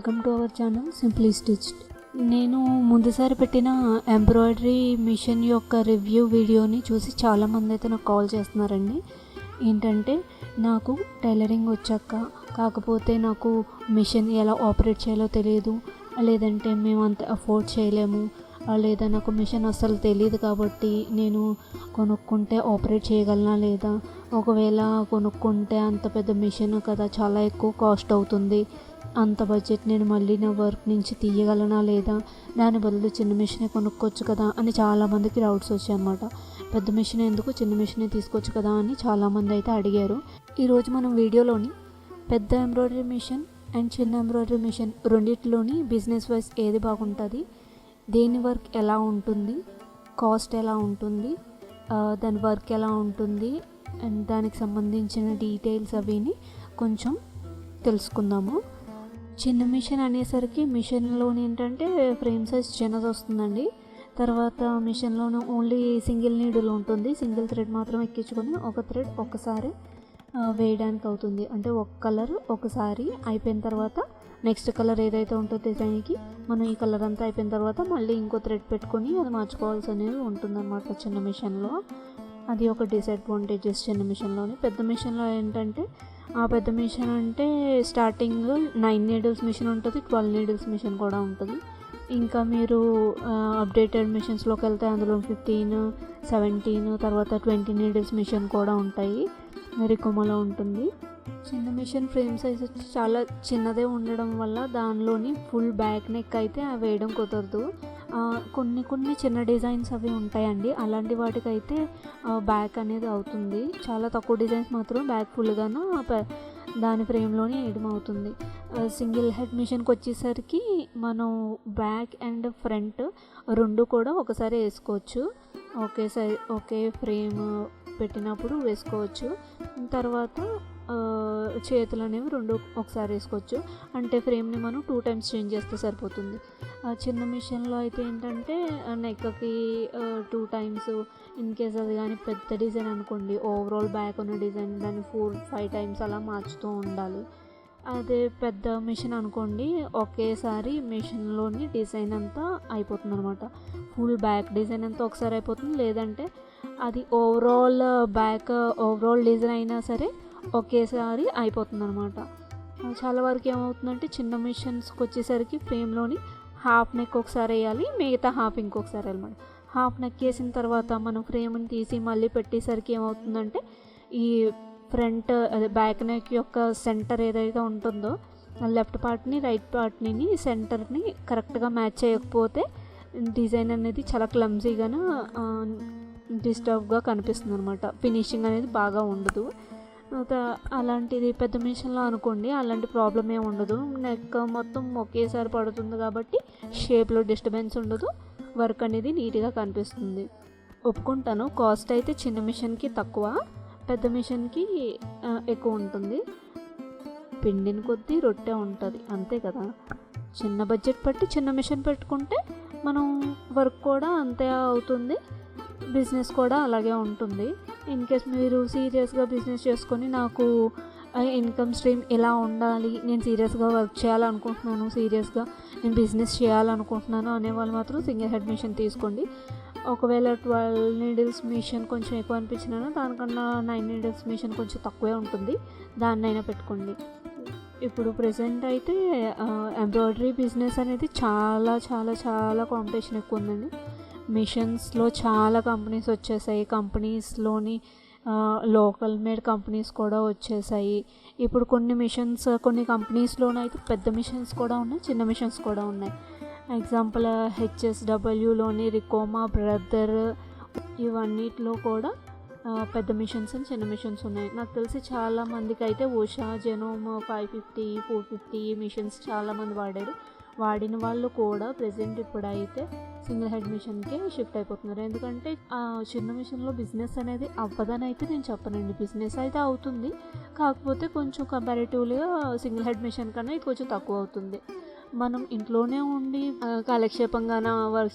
Welcome to our channel simply stitched. నేను ముందుసారి పెట్టిన embroidery machine యొక్క రివ్యూ వీడియోని చూసి చాలామంది అయితే నాకు కాల్ చేస్తున్నారండి. ఏంటంటే నాకు టైలరింగ్ వచ్చాక కాకపోతే నాకు మిషన్ ఎలా ఆపరేట్ చేయాలో తెలియదు, లేదంటే మేము అంత అఫోర్డ్ చేయలేము, లేదా నాకు మిషన్ అస్సలు తెలియదు కాబట్టి నేను కొనుక్కుంటే ఆపరేట్ చేయగలనా లేదా, ఒకవేళ కొనుక్కుంటే అంత పెద్ద మిషన్ కదా చాలా ఎక్కువ కాస్ట్ అవుతుంది, అంత బడ్జెట్ నేను మళ్ళీ నా వర్క్ నుంచి తీయగలనా లేదా, దాని బదులు చిన్న మిషనే కొనుక్కోవచ్చు కదా అని చాలామందికి డౌట్స్ వచ్చాయి అన్నమాట. పెద్ద మిషన్ ఎందుకు, చిన్న మిషనే తీసుకోవచ్చు కదా అని చాలామంది అయితే అడిగారు. ఈరోజు మనం వీడియోలోని పెద్ద ఎంబ్రాయిడరీ మిషన్ అండ్ చిన్న ఎంబ్రాయిడరీ మిషన్ రెండిట్లోని బిజినెస్ వైజ్ ఏది బాగుంటుంది, దేని వర్క్ ఎలా ఉంటుంది, కాస్ట్ ఎలా ఉంటుంది, దాని వర్క్ ఎలా ఉంటుంది అండ్ దానికి సంబంధించిన డీటెయిల్స్ అవిని కొంచెం తెలుసుకుందాము. చిన్న మిషన్ అనేసరికి మిషన్లోని ఏంటంటే ఫ్రేమ్ సైజ్ చిన్నది వస్తుందండి. తర్వాత మిషన్లోనే ఓన్లీ సింగిల్ నీడిల్ ఉంటుంది, సింగిల్ థ్రెడ్ మాత్రం ఎక్కించుకొని ఒక థ్రెడ్ ఒకసారి వేయడానికి అవుతుంది. అంటే ఒక కలర్ ఒకసారి అయిపోయిన తర్వాత నెక్స్ట్ కలర్ ఏదైతే ఉంటుందో డిజైన్కి మనం ఈ కలర్ అంతా అయిపోయిన తర్వాత మళ్ళీ ఇంకో థ్రెడ్ పెట్టుకొని అది మార్చుకోవాల్సి అనేది ఉంటుందన్నమాట చిన్న మిషన్లో. అది ఒక డిసడ్వాంటేజెస్ చిన్న మిషన్లోని. పెద్ద మిషన్లో ఏంటంటే పెద్ద మిషన్ అంటే స్టార్టింగ్ 9 నీడిల్స్ మిషన్ ఉంటుంది, 12 నీడిల్స్ మిషన్ కూడా ఉంటుంది. ఇంకా మీరు అప్డేటెడ్ మిషన్స్లోకి వెళ్తే అందులో 15, 17 తర్వాత 20 నీడిల్స్ మిషన్ కూడా ఉంటాయి, రికోమాలో ఉంటుంది. చిన్న మిషన్ ఫ్రేమ్ సైజ్ వచ్చి చాలా చిన్నదే ఉండడం వల్ల దానిలోని ఫుల్ బ్యాక్ నెక్ అయితే వేయడం కుదరదు. కొన్ని చిన్న డిజైన్స్ అవి ఉంటాయండి, అలాంటి వాటికైతే బ్యాక్ అనేది అవుతుంది. చాలా తక్కువ డిజైన్స్ మాత్రం బ్యాక్ ఫుల్గాను దాని ఫ్రేమ్లోనే వేయడం అవుతుంది. సింగిల్ హెడ్ మిషన్కి వచ్చేసరికి మనం బ్యాక్ అండ్ ఫ్రంట్ రెండు కూడా ఒకసారి వేసుకోవచ్చు, ఒకే ఫ్రేమ్ పెట్టినప్పుడు వేసుకోవచ్చు. తర్వాత చేతులు అనేవి రెండు ఒకసారి వేసుకోవచ్చు, అంటే ఫ్రేమ్ని మనం 2 times చేంజ్ చేస్తే సరిపోతుంది. చిన్న మిషన్లో అయితే ఏంటంటే నెక్కి 2 times, ఇన్ కేస్ అది కానీ పెద్ద డిజైన్ అనుకోండి, ఓవరాల్ బ్యాక్ ఉన్న డిజైన్ దాన్ని 4-5 times అలా మార్చుతూ ఉండాలి. అదే పెద్ద మిషన్ అనుకోండి, ఒకేసారి మిషన్లోని డిజైన్ అంతా అయిపోతుంది అనమాట. ఫుల్ బ్యాక్ డిజైన్ అంతా ఒకసారి అయిపోతుంది, లేదంటే అది ఓవరాల్ డిజైన్ అయినా సరే ఒకేసారి అయిపోతుంది అనమాట. చాలా వరకు ఏమవుతుందంటే చిన్న మిషన్స్కి వచ్చేసరికి ఫ్రేమ్లోని హాఫ్ నెక్ ఒకసారి వేయాలి, మిగతా హాఫ్ ఇంకొకసారి అనమాట. హాఫ్ నెక్ వేసిన తర్వాత మనం ఫ్రేమ్ని తీసి మళ్ళీ పెట్టేసరికి ఏమవుతుందంటే ఈ ఫ్రంట్ అదే బ్యాక్ నెక్ యొక్క సెంటర్ ఏదైతే ఉంటుందో లెఫ్ట్ పార్ట్ని రైట్ పార్ట్ని సెంటర్ని కరెక్ట్గా మ్యాచ్ చేయకపోతే డిజైన్ అనేది చాలా క్లమ్జీగాను డిస్టర్బ్గా కనిపిస్తుంది అనమాట, ఫినిషింగ్ అనేది బాగా ఉండదు. అలాంటిది పెద్ద మిషన్లో అనుకోండి అలాంటి ప్రాబ్లం ఏమి ఉండదు, నెక్ మొత్తం ఒకేసారి పడుతుంది కాబట్టి షేప్లో డిస్టర్బెన్స్ ఉండదు, వర్క్ అనేది నీట్గా కనిపిస్తుంది. ఒప్పుకుంటాను, కాస్ట్ అయితే చిన్న మిషన్కి తక్కువ, పెద్ద మిషన్కి ఎక్కువ ఉంటుంది. పిండిన కొద్దీ రొట్టె ఉంటుంది అంతే కదా. చిన్న బడ్జెట్ పట్టి చిన్న మిషన్ పెట్టుకుంటే మనం వర్క్ కూడా అంతే అవుతుంది, బిజినెస్ కూడా అలాగే ఉంటుంది. ఇన్ కేస్ మీరు సీరియస్గా బిజినెస్ చేసుకొని నాకు ఇన్కమ్ స్ట్రీమ్ ఎలా ఉండాలి, నేను సీరియస్గా వర్క్ చేయాలనుకుంటున్నాను, సీరియస్గా నేను బిజినెస్ చేయాలనుకుంటున్నాను అనేవాళ్ళు మాత్రం సింగిల్ హెడ్ మిషన్ తీసుకోండి. ఒకవేళ 12 నీడిల్స్ మిషన్ కొంచెం ఎక్కువ అనిపించినా దానికన్నా 9 నీడిల్స్ మిషన్ కొంచెం తక్కువే ఉంటుంది, దాన్నైనా పెట్టుకోండి. ఇప్పుడు ప్రెసెంట్ అయితే ఎంబ్రాయిడరీ బిజినెస్ అనేది చాలా చాలా చాలా కాంపిటీషన్ ఎక్కువ ఉందండి. మిషన్స్లో చాలా కంపెనీస్ వచ్చేసాయి, కంపెనీస్లోని లోకల్ మేడ్ కంపెనీస్ కూడా వచ్చేసాయి. ఇప్పుడు కొన్ని కంపెనీస్లోనైతే పెద్ద మిషన్స్ కూడా ఉన్నాయి, చిన్న మిషన్స్ కూడా ఉన్నాయి. ఎగ్జాంపుల్ HSWలోని రికోమా, బ్రదర్, ఇవన్నిటిలో కూడా పెద్ద మిషన్స్ అండ్ చిన్న మిషన్స్ ఉన్నాయి. నాకు తెలిసి చాలామందికి అయితే ఉషా, జెనోమ్ 550, 450 మిషన్స్ చాలామంది వాడిన వాళ్ళు కూడా ప్రజెంట్ ఇప్పుడైతే సింగిల్ హెడ్ మిషన్కే షిఫ్ట్ అయిపోతున్నారు. ఎందుకంటే చిన్న మిషన్లో బిజినెస్ అనేది అవ్వదని అయితే నేను చెప్పనండి, బిజినెస్ అయితే అవుతుంది, కాకపోతే కొంచెం కంపారిటివ్లీగా సింగిల్ హెడ్ మిషన్ కన్నా ఇది కొంచెం తక్కువ అవుతుంది. మనం ఇంట్లోనే ఉండి కాలక్షేపంగాన వర్క్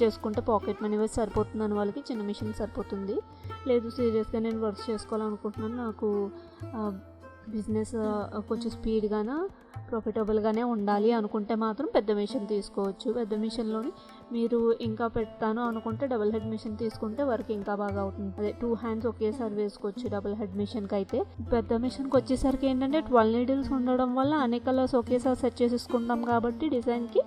చేసుకుంటే పాకెట్ మనీ వేసి సరిపోతుందని వాళ్ళకి చిన్న మిషన్ సరిపోతుంది. లేదు సీరియస్గా నేను వర్క్ చేసుకోవాలనుకుంటున్నాను, నాకు బిజినెస్ కొంచెం స్పీడ్గాన ప్రాఫిటబుల్గానే ఉండాలి అనుకుంటే మాత్రం పెద్ద మిషన్ తీసుకోవచ్చు. పెద్ద మిషన్లోని మీరు ఇంకా పెడతాను అనుకుంటే డబుల్ హెడ్ మిషన్ తీసుకుంటే వర్క్ ఇంకా బాగా అవుతుంది. అదే 2 హ్యాండ్స్ ఒకేసారి వేసుకోవచ్చు డబుల్ హెడ్ మిషన్కి అయితే. పెద్ద మిషన్కి వచ్చేసరికి ఏంటంటే 12 నీడిల్స్ ఉండడం వల్ల అన్ని కలర్స్ ఒకేసారి సెట్ చేసేసుకుంటాం కాబట్టి డిజైన్కి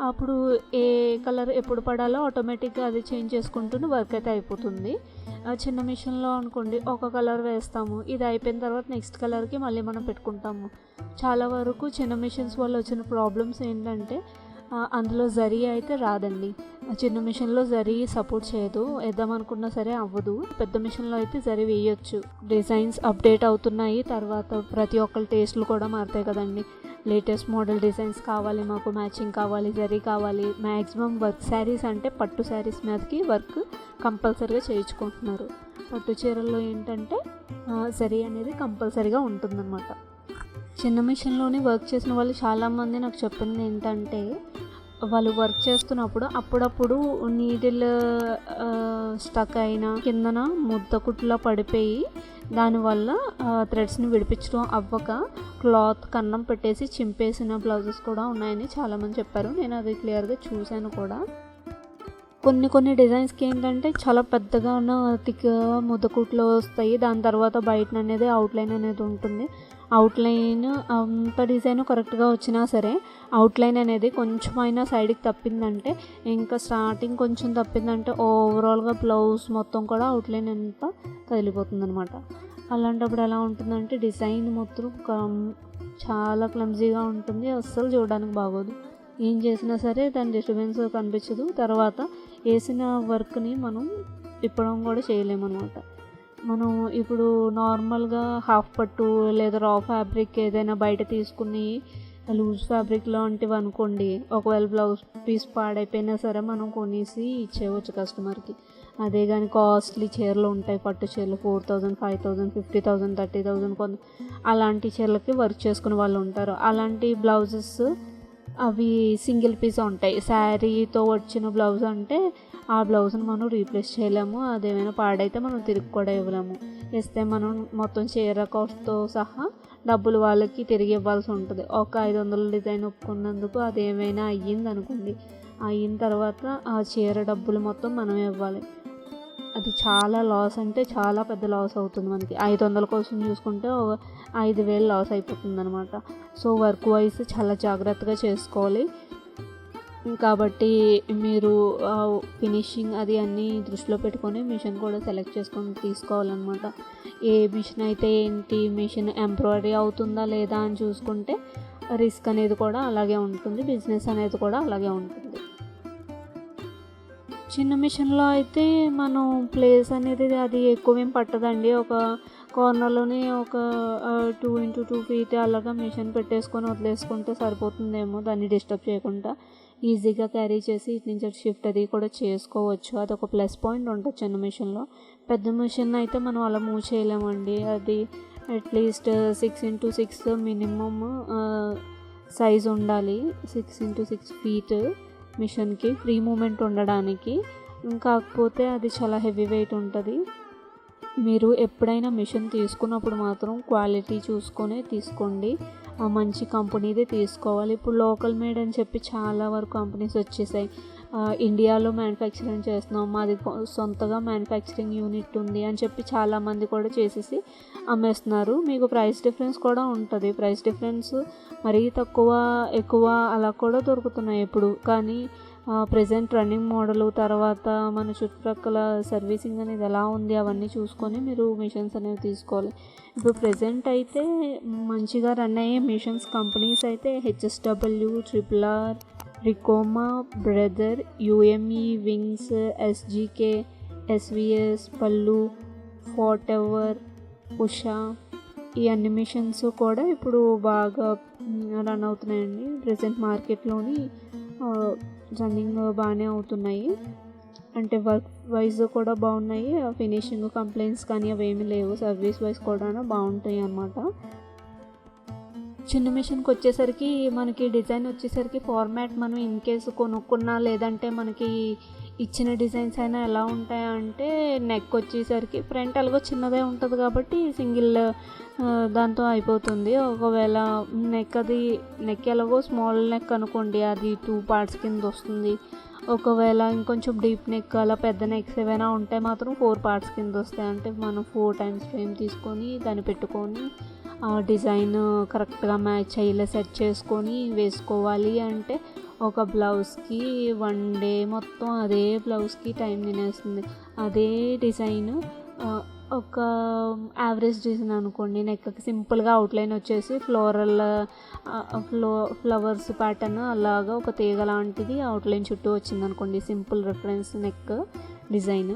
అప్పుడు ఏ కలర్ ఎప్పుడు పడాలో ఆటోమేటిక్గా అది చేంజ్ చేసుకుంటూ వర్క్ అయితే అయిపోతుంది. చిన్న మిషన్లో అనుకోండి ఒక కలర్ వేస్తాము, ఇది అయిపోయిన తర్వాత నెక్స్ట్ కలర్కి మళ్ళీ మనం పెట్టుకుంటాము. చాలా వరకు చిన్న మిషన్స్ వల్ల వచ్చిన ప్రాబ్లమ్స్ ఏంటంటే అందులో జరీ అయితే రాదండి. చిన్న మిషన్లో జరీ సపోర్ట్ చేయదు, వేద్దామనుకున్నా సరే అవ్వదు. పెద్ద మిషన్లో అయితే జరీ వేయొచ్చు. డిజైన్స్ అప్డేట్ అవుతున్నాయి, తర్వాత ప్రతి ఒక్కరి టేస్ట్లు కూడా మారుతాయి కదండి. లేటెస్ట్ మోడల్ డిజైన్స్ కావాలి, మాకు మ్యాచింగ్ కావాలి, జరీ కావాలి. మ్యాక్సిమం వర్క్ శారీస్ అంటే పట్టు శారీస్ మీదకి వర్క్ కంపల్సరీగా చేయించుకుంటున్నారు. పట్టు చీరల్లో ఏంటంటే జరీ అనేది కంపల్సరీగా ఉంటుందన్నమాట. చిన్న మిషన్లోనే వర్క్ చేసిన వాళ్ళు చాలామంది నాకు చెప్పింది ఏంటంటే వాళ్ళు వర్క్ చేస్తున్నప్పుడు అప్పుడప్పుడు నీడిల్ స్టక్ అయినా కిందన ముద్దకుట్లో పడిపోయి దానివల్ల థ్రెడ్స్ని విడిపించడం అవ్వక క్లాత్ కన్నం పెట్టేసి చింపేసిన బ్లౌజెస్ కూడా ఉన్నాయని చాలామంది చెప్పారు. నేను అది క్లియర్గా చూశాను కూడా. కొన్ని డిజైన్స్కి ఏంటంటే చాలా పెద్దగా ఉన్న థిక్ ముద్దకుట్లో వస్తాయి, దాని తర్వాత బయట అనేది అవుట్లైన్ అనేది ఉంటుంది. అవుట్లైన్ అంత డిజైన్ కరెక్ట్గా వచ్చినా సరే అవుట్లైన్ అనేది కొంచెమైనా సైడ్కి తప్పిందంటే, ఇంకా స్టార్టింగ్ కొంచెం తప్పిందంటే ఓవరాల్గా బ్లౌజ్ మొత్తం కూడా అవుట్లైన్ అంతా కదిలిపోతుంది అనమాట. అలాంటప్పుడు ఎలా ఉంటుందంటే డిజైన్ మొత్తం చాలా క్లమ్జీగా ఉంటుంది, అస్సలు చూడడానికి బాగోదు. ఏం చేసినా సరే దాని డిస్టర్బెన్స్ కనిపించదు. తర్వాత వేసిన వర్క్ని మనం ఇప్పడం కూడా చేయలేము అనమాట. మనం ఇప్పుడు నార్మల్గా హాఫ్ పట్టు లేదా రా ఫ్యాబ్రిక్ ఏదైనా బయట తీసుకుని లూజ్ ఫ్యాబ్రిక్ లాంటివి అనుకోండి, ఒకవేళ బ్లౌజ్ పీస్ పాడైపోయినా సరే మనం కొనేసి ఇచ్చేయవచ్చు కస్టమర్కి. అదే కానీ కాస్ట్లీ చీరలు ఉంటాయి, పట్టు చీరలు 4,000, 5,000, 50,000, 30,000 కొంత అలాంటి చీరలకి వర్క్ చేసుకునే వాళ్ళు ఉంటారు. అలాంటి బ్లౌజెస్ అవి సింగిల్ పీస్ ఉంటాయి. శారీతో వచ్చిన బ్లౌజ్ అంటే ఆ బ్లౌజ్ని మనం రీప్లేస్ చేయలేము, అదేమైనా పాడైతే మనం తిరిగి కూడా ఇవ్వలేము. ఇస్తే మనం మొత్తం చీర కాస్ట్తో సహా డబ్బులు వాళ్ళకి తిరిగి ఇవ్వాల్సి ఉంటుంది. ఒక 500 డిజైన్ ఒప్పుకున్నందుకు అదేమైనా అయ్యింది అనుకోండి, అయిన తర్వాత ఆ చీర డబ్బులు మొత్తం మనం ఇవ్వాలి. అది చాలా లాస్, అంటే చాలా పెద్ద లాస్ అవుతుంది మనకి. 500 కోసం చూసుకుంటే 5,000 లాస్ అయిపోతుంది అనమాట. సో వర్క్ వైజ్ చాలా జాగ్రత్తగా చేసుకోవాలి. కాబట్టి మీరు ఫినిషింగ్ అది అన్నీ దృష్టిలో పెట్టుకొని మిషన్ కూడా సెలెక్ట్ చేసుకొని తీసుకోవాలన్నమాట. ఏ మిషన్ అయితే ఏంటి, మిషన్ ఎంబ్రాయిడరీ అవుతుందా లేదా అని చూసుకుంటే రిస్క్ అనేది కూడా అలాగే ఉంటుంది, బిజినెస్ అనేది కూడా అలాగే ఉంటుంది. చిన్న మిషన్లో అయితే మనం ప్లేస్ అనేది అది ఎక్కువేం పట్టదండి. ఒక కార్నర్లోనే ఒక 2x2 ఫీట్ అలాగా మిషన్ పెట్టేసుకొని వదిలేసుకుంటే సరిపోతుందేమో, దాన్ని డిస్టర్బ్ చేయకుండా ఈజీగా క్యారీ చేసి ఇటు నుంచి షిఫ్ట్ అది కూడా చేసుకోవచ్చు. అదొక ప్లస్ పాయింట్ ఉంటుంది చిన్న మిషన్లో. పెద్ద మిషన్ అయితే మనం అలా మూవ్ చేయలేమండి. అది అట్లీస్ట్ 6x6 మినిమమ్ సైజ్ ఉండాలి. 6x6 ఫీట్ మిషన్కి ఫ్రీ మూమెంట్ ఉండడానికి. కాకపోతే అది చాలా హెవీ వెయిట్ ఉంటుంది. మీరు ఎప్పుడైనా మిషన్ తీసుకున్నప్పుడు మాత్రం క్వాలిటీ చూసుకొని తీసుకోండి, మంచి కంపెనీదే తీసుకోవాలి. ఇప్పుడు లోకల్ మేడ్ అని చెప్పి చాలా వరకు కంపెనీస్ వచ్చేసాయి. ఇండియాలో మ్యానుఫ్యాక్చరింగ్ చేస్తున్నాం, మాది సొంతగా మ్యానుఫ్యాక్చరింగ్ యూనిట్ ఉంది అని చెప్పి చాలామంది కూడా చేసేసి అమ్మేస్తున్నారు. మీకు ప్రైస్ డిఫరెన్స్ కూడా ఉంటుంది. ప్రైస్ డిఫరెన్స్ మరీ తక్కువ ఎక్కువ అలా కూడా దొరుకుతున్నాయి ఇప్పుడు. కానీ ప్రజెంట్ రన్నింగ్ మోడలు, తర్వాత మన చుట్టుప్రక్కల సర్వీసింగ్ అనేది ఎలా ఉంది అవన్నీ చూసుకొని మీరు మిషన్స్ అనేవి తీసుకోవాలి. ఇప్పుడు ప్రజెంట్ అయితే మంచిగా రన్ అయ్యే మిషన్స్ కంపెనీస్ అయితే HSW, RRR, Ricoma, brother, UME, wings, SGK, SVS, పల్లు, ఫోర్ట్ ఎవర్, ఉషా, ఈ అన్ని మిషన్స్ కూడా ఇప్పుడు బాగా రన్ అవుతున్నాయండి. ప్రజెంట్ మార్కెట్లోని రన్నింగ్ బాగానే అవుతున్నాయి. అంటే వర్క్ వైజ్ కూడా బాగున్నాయి, ఫినిషింగ్ కంప్లైంట్స్ కానీ అవి ఏమీ లేవు. సర్వీస్ వైజ్ కూడా బాగుంటాయి అన్నమాట. చిన్న మిషన్కి వచ్చేసరికి మనకి డిజైన్ వచ్చేసరికి ఫార్మాట్ మనం ఇన్ కేసు కొనుక్కున్నా లేదంటే మనకి ఇచ్చిన డిజైన్స్ అయినా ఎలా ఉంటాయంటే నెక్ వచ్చేసరికి ఫ్రంట్ ఎలాగో చిన్నదే ఉంటుంది కాబట్టి సింగిల్ దాంతో అయిపోతుంది. ఒకవేళ నెక్ ఎలాగో స్మాల్ నెక్ అనుకోండి, అది 2 పార్ట్స్ కింద వస్తుంది. ఒకవేళ ఇంకొంచెం డీప్ నెక్ అలా పెద్ద నెక్స్ ఏవైనా ఉంటే మాత్రం 4 పార్ట్స్ కింద వస్తాయి. అంటే మనం 4 టైమ్స్ ఫ్రేమ్ తీసుకొని దాన్ని పెట్టుకొని డిజైన్ కరెక్ట్గా మ్యాచ్ అయ్యేలా సెట్ చేసుకొని వేసుకోవాలి. అంటే ఒక బ్లౌజ్కి 1 డే మొత్తం అదే బ్లౌజ్కి టైం తినేస్తుంది. అదే డిజైన్ ఒక యావరేజ్ డిజైన్ అనుకోండి, నెక్కి సింపుల్గా అవుట్లైన్ వచ్చేసి ఫ్లవర్స్ ప్యాటర్న్ అలాగా ఒక తీగ లాంటిది అవుట్లైన్ చుట్టూ వచ్చింది అనుకోండి, సింపుల్ రిఫరెన్స్ నెక్ డిజైన్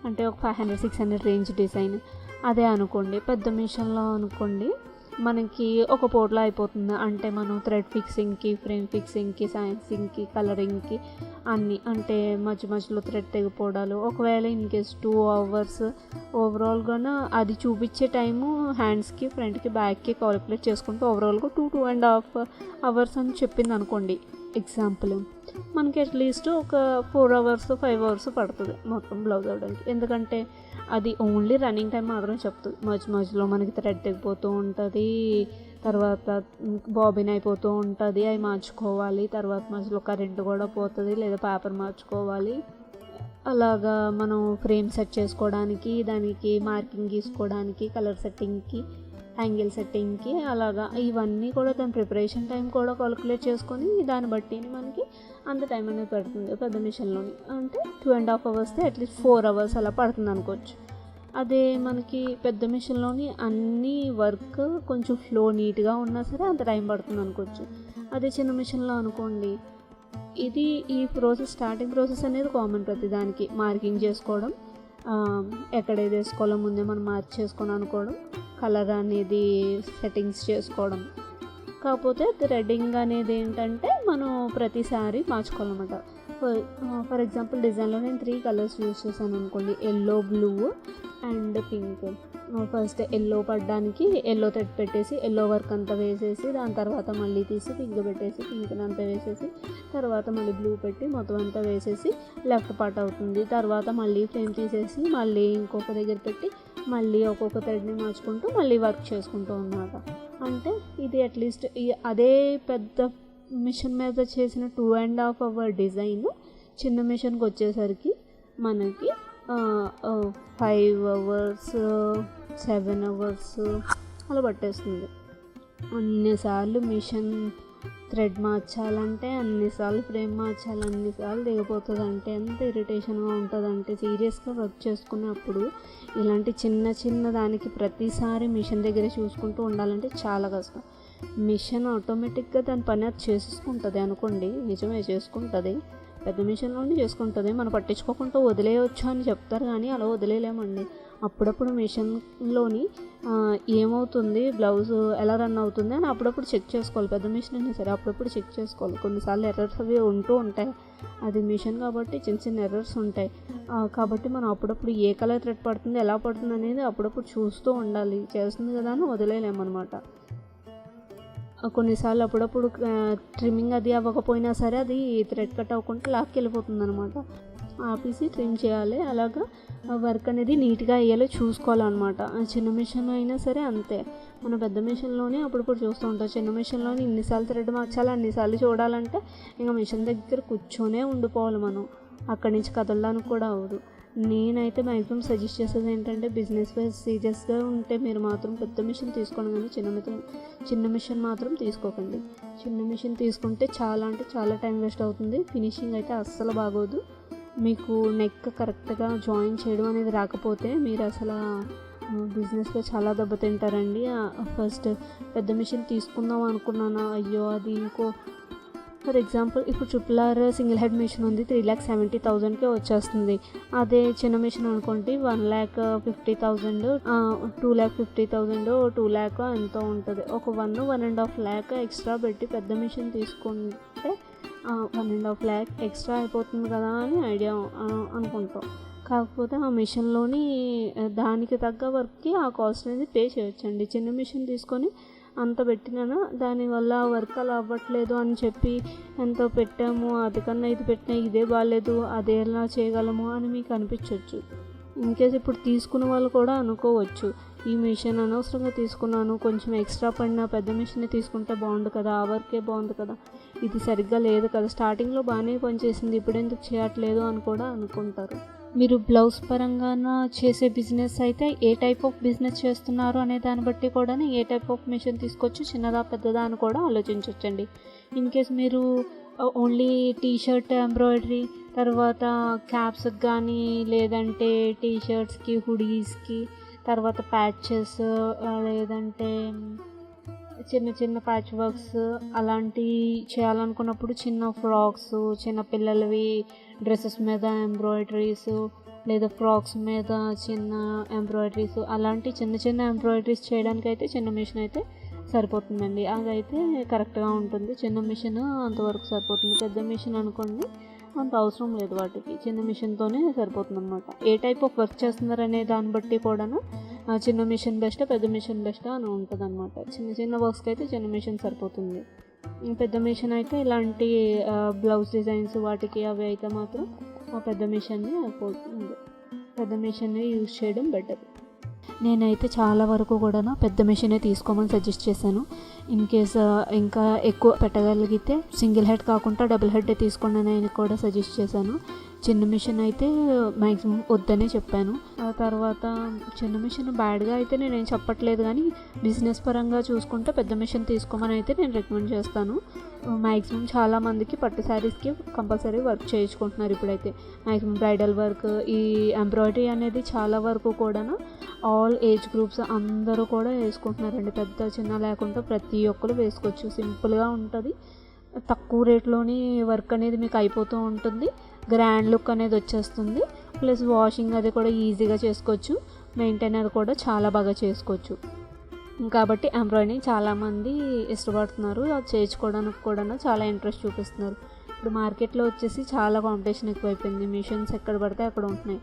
అంటే ఒక 500-600 రేంజ్ డిజైన్ అదే అనుకోండి. పెద్ద మిషన్లో అనుకోండి మనకి ఒక పూటలో అయిపోతుంది. అంటే మనం థ్రెడ్ ఫిక్సింగ్కి, ఫ్రేమ్ ఫిక్సింగ్కి, సైన్సింగ్కి, కలరింగ్కి అన్నీ, అంటే మధ్యలో థ్రెడ్ తెగిపోవడాలు, ఒకవేళ ఇన్ కేస్ 2 hours ఓవరాల్గా అది చూపించే టైము హ్యాండ్స్కి, ఫ్రంట్కి, బ్యాక్కి కాలిక్యులేట్ చేసుకుంటూ ఓవరాల్గా 2.5 hours అని చెప్పింది అనుకోండి ఎగ్జాంపుల్. మనకి అట్లీస్ట్ ఒక 4 hours 5 hours పడుతుంది మొత్తం బ్లౌజ్ అవ్వడానికి. ఎందుకంటే అది ఓన్లీ రన్నింగ్ టైం మాత్రం చెప్తుంది. మధ్యలో మనకి థ్రెడ్ తెగిపోతూ ఉంటుంది, తర్వాత బాబిన్ అయిపోతూ ఉంటుంది, అవి మార్చుకోవాలి. తర్వాత మధ్యలో కరెంట్ కూడా పోతుంది, లేదా పేపర్ మార్చుకోవాలి. అలాగా మనం ఫ్రేమ్ సెట్ చేసుకోవడానికి, దానికి మార్కింగ్ గీసుకోవడానికి, కలర్ సెట్టింగ్కి, యాంగిల్ సెట్టింగ్కి, అలాగా ఇవన్నీ కూడా దాని ప్రిపరేషన్ టైం కూడా కాలిక్యులేట్ చేసుకొని దాన్ని బట్టి మనకి అంత టైం అనేది పడుతుంది పెద్ద మిషన్లోని. అంటే 2.5 hours అట్లీస్ట్ 4 hours అలా పడుతుంది అనుకోవచ్చు. అదే మనకి పెద్ద మిషన్లోని అన్ని వర్క్ కొంచెం ఫ్లో నీట్గా ఉన్నా సరే అంత టైం పడుతుంది అనుకోవచ్చు. అదే చిన్న మిషన్లో అనుకోండి, ఈ స్టార్టింగ్ ప్రాసెస్ అనేది కామన్. ప్రతి దానికి మార్కింగ్ చేసుకోవడం, ఎక్కడ ఏది వేసుకోవాలో ముందే మనం మార్క్ చేసుకొని అనుకోవడం, కలర్ అనేది సెట్టింగ్స్ చేసుకోవడం. కాకపోతే థ్రెడ్డింగ్ అనేది ఏంటంటే మనం ప్రతిసారి మార్చుకోవాలన్నమాట. ఫర్ ఎగ్జాంపుల్ డిజైన్లో నేను 3 colours యూజ్ చేశాను అనుకోండి, yellow, blue and pink. First yellow పడడానికి ఎల్లో థ్రెడ్ పెట్టేసి ఎల్లో వర్క్ అంతా వేసేసి, దాని తర్వాత మళ్ళీ తీసి పింక్ పెట్టేసి పింక్ని అంతా వేసేసి, తర్వాత మళ్ళీ బ్లూ పెట్టి మొత్తం అంతా వేసేసి లెఫ్ట్ పార్ట్ అవుతుంది. తర్వాత మళ్ళీ ఫ్రేమ్ తీసేసి మళ్ళీ ఇంకొక దగ్గర పెట్టి మళ్ళీ ఒక్కొక్క థ్రెడ్ని మార్చుకుంటూ మళ్ళీ వర్క్ చేసుకుంటూ అన్నమాట. అంటే ఇది అట్లీస్ట్ అదే పెద్ద మిషన్ మీద చేసిన 2.5 hour డిజైన్ చిన్న మిషన్కి వచ్చేసరికి మనకి 5 hours 7 hours అలా పట్టేస్తుంది. అన్నిసార్లు మిషన్ థ్రెడ్ మార్చాలంటే, అన్నిసార్లు ఫ్రేమ్ మార్చాలి, అన్నిసార్లు దిగిపోతుంది అంటే ఎంత ఇరిటేషన్గా ఉంటుందంటే, సీరియస్గా వర్క్ చేసుకున్నప్పుడు ఇలాంటి చిన్న దానికి ప్రతిసారి మిషన్ దగ్గరే చూసుకుంటూ ఉండాలంటే చాలా కష్టం. మిషన్ ఆటోమేటిక్గా దాని పని అది చేసుకుంటుంది అనుకోండి, నిజమే చేసుకుంటుంది, పెద్ద మిషన్లోనే చేసుకుంటుంది. మనం పట్టించుకోకుండా వదిలేయచ్చు అని చెప్తారు, కానీ అలా వదిలేయలేమండి. అప్పుడప్పుడు మిషన్లోని ఏమవుతుంది, బ్లౌజ్ ఎలా రన్ అవుతుంది అని అప్పుడప్పుడు చెక్ చేసుకోవాలి. పెద్ద మిషన్ అయినా సరే అప్పుడప్పుడు చెక్ చేసుకోవాలి. కొన్నిసార్లు ఎర్రర్స్ అవి ఉంటూ ఉంటాయి, అది మిషన్ కాబట్టి చిన్న ఎర్రర్స్ ఉంటాయి. కాబట్టి మనం అప్పుడప్పుడు ఏ కలర్ థ్రెడ్ పడుతుంది, ఎలా పడుతుంది అనేది అప్పుడప్పుడు చూస్తూ ఉండాలి. చేస్తుంది కదా అని వదిలేయలేమన్నమాట. కొన్నిసార్లు అప్పుడప్పుడు ట్రిమ్మింగ్ అది అవ్వకపోయినా సరే అది థ్రెడ్ కట్ అవ్వకుండా లాక్కి వెళ్ళిపోతుంది అనమాట. ఆపేసి ట్రిమ్ చేయాలి. అలాగా వర్క్ అనేది నీట్గా అయ్యేలా చూసుకోవాలన్నమాట. చిన్న మిషన్ అయినా సరే అంతే. మన పెద్ద మిషన్లోనే అప్పుడప్పుడు చూస్తూ ఉంటాం. చిన్న మిషన్లోనే ఇన్నిసార్లు థ్రెడ్ మార్చాలి, అన్నిసార్లు చూడాలంటే ఇంకా మిషన్ దగ్గర కూర్చొనే ఉండిపోవాలి మనం. అక్కడి నుంచి కదలడానికి కూడా అవ్వదు. నేనైతే మ్యాక్సిమం సజెస్ట్ చేసేది ఏంటంటే, బిజినెస్ వైజ్ సీరియస్గా ఉంటే మీరు మాత్రం పెద్ద మిషన్ తీసుకోండి, కానీ చిన్న మిషన్ మాత్రం తీసుకోకండి. చిన్న మిషన్ తీసుకుంటే చాలా టైం వేస్ట్ అవుతుంది. ఫినిషింగ్ అయితే అస్సలు బాగోదు. మీకు నెక్ కరెక్ట్గా జాయిన్ చేయడం అనేది రాకపోతే మీరు అసలు బిజినెస్లో చాలా దెబ్బతింటారండి. ఫస్ట్ పెద్ద మిషన్ తీసుకుందాం అనుకున్నాను, అయ్యో అది ఇంకో ఫర్ ఎగ్జాంపుల్ ఇప్పుడు RRR సింగిల్ హెడ్ మిషన్ ఉంది, 3,70,000కే వచ్చేస్తుంది. అదే చిన్న మిషన్ అనుకోండి 1,50,000, 2,50,000, 2 lakh ఎంతో ఉంటుంది. ఒక 1.5 lakh ఎక్స్ట్రా పెట్టి పెద్ద మిషన్ తీసుకుంటే 1.5 lakh ఎక్స్ట్రా అయిపోతుంది కదా అని ఐడియా అనుకుంటాం. కాకపోతే ఆ మిషన్లోని దానికి తగ్గ వర్క్కి ఆ కాస్ట్ అనేది పే చేయొచ్చండి. చిన్న మిషన్ తీసుకొని అంత పెట్టినాను, దానివల్ల వర్క్ అలా అవ్వట్లేదు అని చెప్పి ఎంతో పెట్టాము, అది కన్నా ఇది పెట్టినా ఇదే బాగాలేదు, అదే ఎలా చేయగలము అని మీకు అనిపించవచ్చు. ఇన్కేస్ ఇప్పుడు తీసుకున్న వాళ్ళు కూడా అనుకోవచ్చు, ఈ మిషన్ అనవసరంగా తీసుకున్నాను, కొంచెం ఎక్స్ట్రా పడిన పెద్ద మిషనే తీసుకుంటే బాగుండు కదా, ఆ వర్కే బాగుంది కదా, ఇది సరిగ్గా లేదు కదా, స్టార్టింగ్లో బాగానే పనిచేసింది ఇప్పుడు ఎందుకు చేయట్లేదు అని కూడా అనుకుంటారు. మీరు బ్లౌజ్ పరంగా చేసే బిజినెస్ అయితే ఏ టైప్ ఆఫ్ బిజినెస్ చేస్తున్నారు అనే దాన్ని బట్టి కూడా ఏ టైప్ ఆఫ్ మిషన్ తీసుకోవచ్చు, చిన్నదా పెద్దదా అని కూడా ఆలోచించవచ్చండి. ఇన్కేస్ మీరు ఓన్లీ టీషర్ట్ ఎంబ్రాయిడరీ, తర్వాత క్యాప్స్కి కానీ లేదంటే టీషర్ట్స్కి, హుడీస్కి, తర్వాత ప్యాచెస్, లేదంటే చిన్న చిన్న ప్యాచ్ వర్క్స్ అలాంటివి చేయాలనుకున్నప్పుడు చిన్న ఫ్రాక్స్, చిన్న పిల్లలవి డ్రెస్సెస్ మీద ఎంబ్రాయిడరీస్, లేదా ఫ్రాక్స్ మీద చిన్న ఎంబ్రాయిడరీస్, అలాంటి చిన్న చిన్న ఎంబ్రాయిడరీస్ చేయడానికి అయితే చిన్న మిషన్ అయితే సరిపోతుందండి. అదైతే కరెక్ట్గా ఉంటుంది. చిన్న మిషన్ అంతవరకు సరిపోతుంది. పెద్ద మిషన్ అనుకోండి అంత అవసరం లేదు, వాటికి చిన్న మిషన్తోనే సరిపోతుంది అనమాట. ఏ టైప్ ఆఫ్ వర్క్ చేస్తున్నారనే దాన్ని బట్టి కూడా చిన్న మిషన్ బెస్ట్, పెద్ద మిషన్ బెస్ట్ అని ఉంటుంది అనమాట. చిన్న చిన్న వర్క్స్కి అయితే చిన్న మిషన్ సరిపోతుంది. పెద్ద మిషన్ అయితే ఇలాంటి బ్లౌజ్ డిజైన్స్ వాటికి అవి అయితే మాత్రం పెద్ద మిషన్ని అయిపోతుంది. పెద్ద మిషన్ని యూజ్ చేయడం బెటర్. నేనైతే చాలా వరకు కూడా పెద్ద మిషనే తీసుకోమని సజెస్ట్ చేశాను. ఇన్ కేస్ ఇంకా ఎక్కువ పెట్టగలిగితే సింగిల్ హెడ్ కాకుండా డబుల్ హెడ్ తీసుకోండి అని కూడా సజెస్ట్ చేశాను. చిన్న మిషన్ అయితే మ్యాక్సిమం వద్దనే చెప్పాను. ఆ తర్వాత చిన్న మిషన్ బ్యాడ్గా అయితే నేనేం చెప్పట్లేదు, కానీ బిజినెస్ పరంగా చూసుకుంటే పెద్ద మిషన్ తీసుకోమని అయితే నేను రికమెండ్ చేస్తాను. మ్యాక్సిమం చాలామందికి పట్టు శారీస్కి కంపల్సరీ వర్క్ చేయించుకుంటున్నారు ఇప్పుడైతే. మ్యాక్సిమం బ్రైడల్ వర్క్, ఈ ఎంబ్రాయిడరీ అనేది చాలా వరకు కూడా ఆల్ ఏజ్ గ్రూప్స్ అందరూ కూడా వేసుకుంటున్నారండి. పెద్ద చిన్న లేకుండా ప్రతి ఒక్కరు వేసుకోవచ్చు. సింపుల్గా ఉంటుంది, తక్కువ రేట్లోని వర్క్ అనేది మీకు అయిపోతూ ఉంటుంది, గ్రాండ్ లుక్ అనేది వచ్చేస్తుంది, ప్లస్ వాషింగ్ అది కూడా ఈజీగా చేసుకోవచ్చు, మెయింటైనర్ కూడా చాలా బాగా చేసుకోవచ్చు. కాబట్టి ఎంబ్రాయిడరీ చాలామంది ఇష్టపడుతున్నారు, అది చేయించుకోవడానికి కూడా చాలా ఇంట్రెస్ట్ చూపిస్తున్నారు. ఇప్పుడు మార్కెట్లో వచ్చేసి చాలా కాంపిటీషన్ ఎక్కువైపోయింది, మిషన్స్ ఎక్కడ పడితే అక్కడ ఉంటున్నాయి.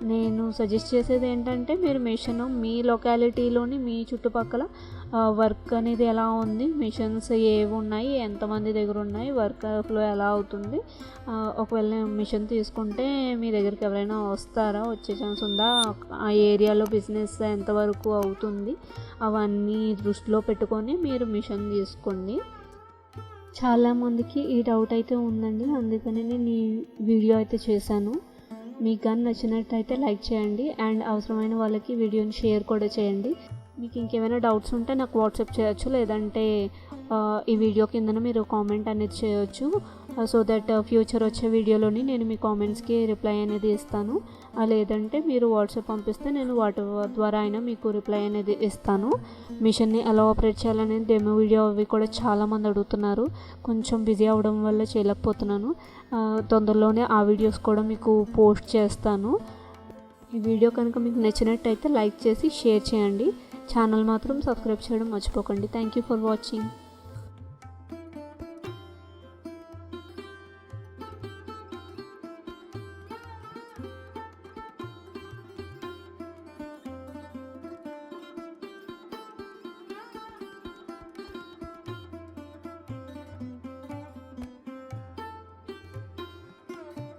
నేను సజెస్ట్ చేసేది ఏంటంటే మీరు మిషన్ మీ లొకాలిటీలోని మీ చుట్టుపక్కల వర్క్ అనేది ఎలా ఉంది, మిషన్స్ ఏవి ఉన్నాయి, ఎంతమంది దగ్గర ఉన్నాయి, వర్క్ ఫ్లో ఎలా అవుతుంది, ఒకవేళ మిషన్ తీసుకుంటే మీ దగ్గరికి ఎవరైనా వస్తారా, వచ్చే ఛాన్స్ ఉందా, ఆ ఏరియాలో బిజినెస్ ఎంతవరకు అవుతుంది, అవన్నీ దృష్టిలో పెట్టుకొని మీరు మిషన్ తీసుకోండి. చాలామందికి ఈ డౌట్ అయితే ఉందండి, అందుకని నేను ఈ వీడియో అయితే చేశాను. మీకు కానీ నచ్చినట్టయితే లైక్ చేయండి అండ్ అవసరమైన వాళ్ళకి వీడియోని షేర్ కూడా చేయండి. మీకు ఇంకేమైనా డౌట్స్ ఉంటే నాకు వాట్సాప్ చేయొచ్చు, లేదంటే ఈ వీడియో కిందన మీరు కామెంట్ అనేది చేయొచ్చు. సో దట్ ఫ్యూచర్ వచ్చే వీడియోలోని నేను మీ కామెంట్స్కి రిప్లై అనేది ఇస్తాను. లేదంటే మీరు వాట్సాప్ పంపిస్తే నేను వాటి ద్వారా అయినా మీకు రిప్లై అనేది ఇస్తాను. మిషన్ని ఎలా ఆపరేట్ చేయాలనేది డెమో వీడియో అవి కూడా చాలామంది అడుగుతున్నారు, కొంచెం బిజీ అవ్వడం వల్ల చేయలేకపోతున్నాను. తొందరలోనే ఆ వీడియోస్ కూడా మీకు పోస్ట్ చేస్తాను. ఈ వీడియో కనుక మీకు నచ్చినట్టయితే లైక్ చేసి షేర్ చేయండి. ఛానల్ మాత్రం సబ్స్క్రైబ్ చేయడం మర్చిపోకండి. Thank you for watching.